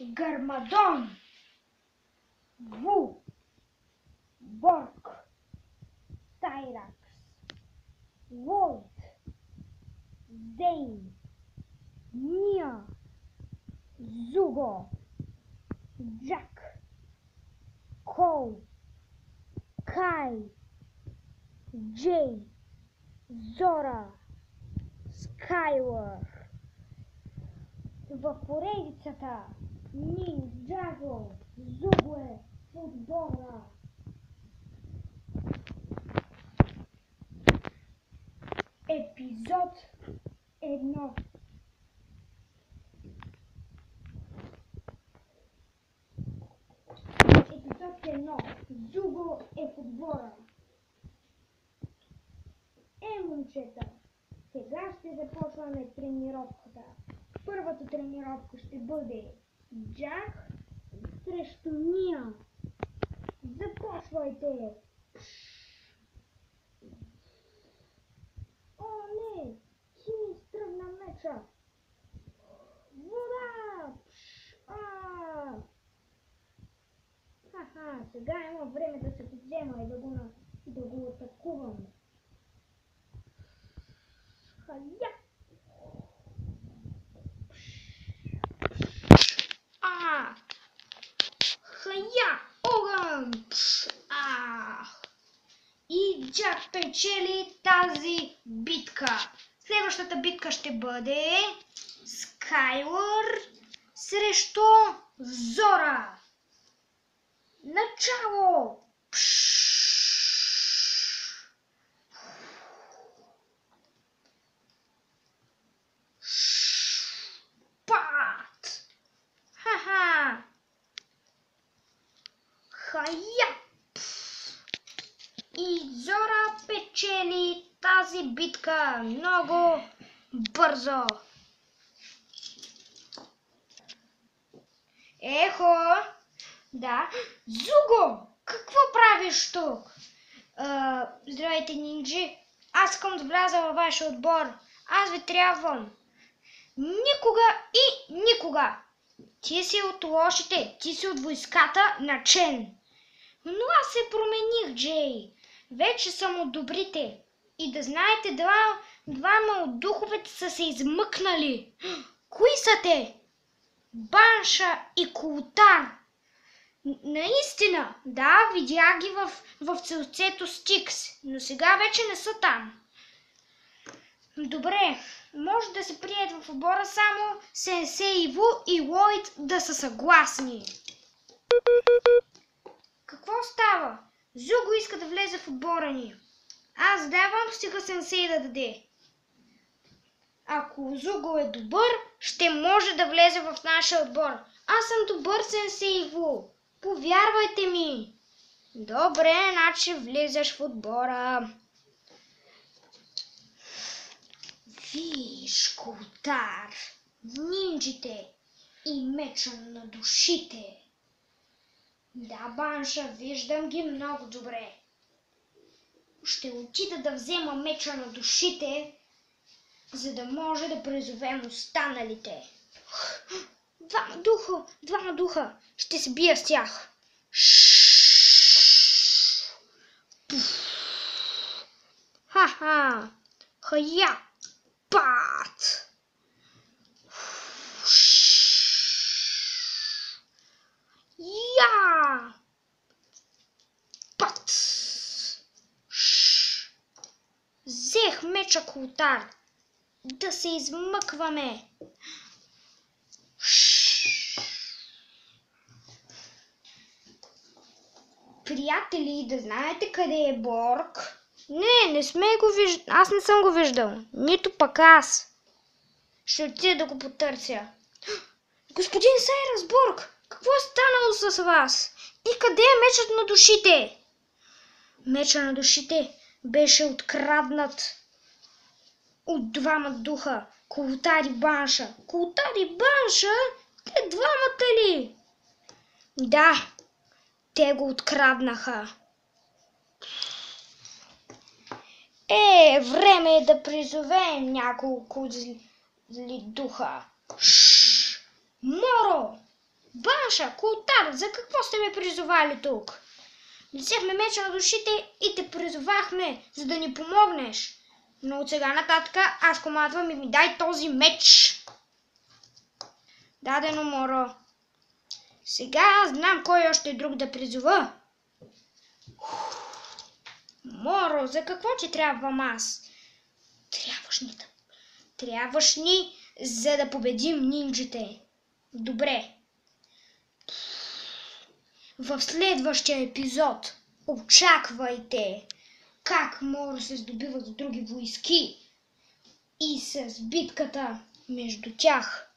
Гармадон, Ву, Борг, Тайракс, Войт, Зейн, Ния, Зуго, Джак, Кол, Кай, Джей, Зора, Скайлър. В поредицата Нинджаго, Зугле, Футбола. Епизод 1. Епизод 1. Зуго е в отбора. Момчета, сега ще започваме тренировката. Първата тренировка ще бъде Джак срещу Ния. Започвайте! О, не! Ти ми изтръгна меча! Вода! Ха-ха, сега има време да се подзема и да го атакувам. Хая! Хая! Огън! И Джак печели тази битка. Следващата битка ще бъде Скайлър срещу Зора. Начало! Пат! Ха-ха! Хая! И Зора печели тази битка много бързо. Ехо! Да? Зуго! Какво правиш тук? Здравейте, нинджи! Аз искам да вляза във вашия отбор. Аз ви трябвам. Никога и никога! Ти си от лошите, ти си от войската на Чен. Но аз се промених, Джей. Вече съм от добрите. И да знаете, двама от духовете са се измъкнали. Кои са те? Банша и Култар. Наистина, да, видях ги в целцето Стикс, но сега вече не са там. Добре, може да се прият в отбора само Сенсей Ву и Лойд да са съгласни. Какво става? Зуго иска да влезе в отбора ни. Аз давам, стига Сенсей да даде. Ако Зуго е добър, ще може да влезе в нашия отбор. Аз съм добър, Сенсей Ву. Повярвайте ми. Добре, значи влизаш в отбора. Виж, Култар, нинджите и меча на душите. Да, Банша, виждам ги много добре. Ще отида да взема меча на душите, за да може да призовем останалите. Двама духа. Ще се бия с тях. Ха-ха. Хая. Пат. Я. Пат. Взех меча, Култар. Да се измъкваме. Приятели, да знаете къде е Борг? Не сме го виждали. Аз не съм го виждал. Нито пък аз. Ще отида да го потърся. Господин Сайръс Борг, какво е станало с вас? И къде е мечът на душите? Мечът на душите беше откраднат от двама духа. Култар и Банша. Култар и Банша? Те двамата ли? Да. Те го откраднаха. Време е да призовем няколко зли духа. Моро, Банша, Култар, за какво сте ме призовали тук? Взехме меча на душите и те призовахме, за да ни помогнеш. Но от сега нататък аз командвам и ми дай този меч. Дадено, Моро. Сега аз знам кой още друг да призова. Моро, за какво ти трябвам аз? Трябваш ни, за да победим нинджите. Добре. В следващия епизод очаквайте как Моро се здобива с други войски и с битката между тях.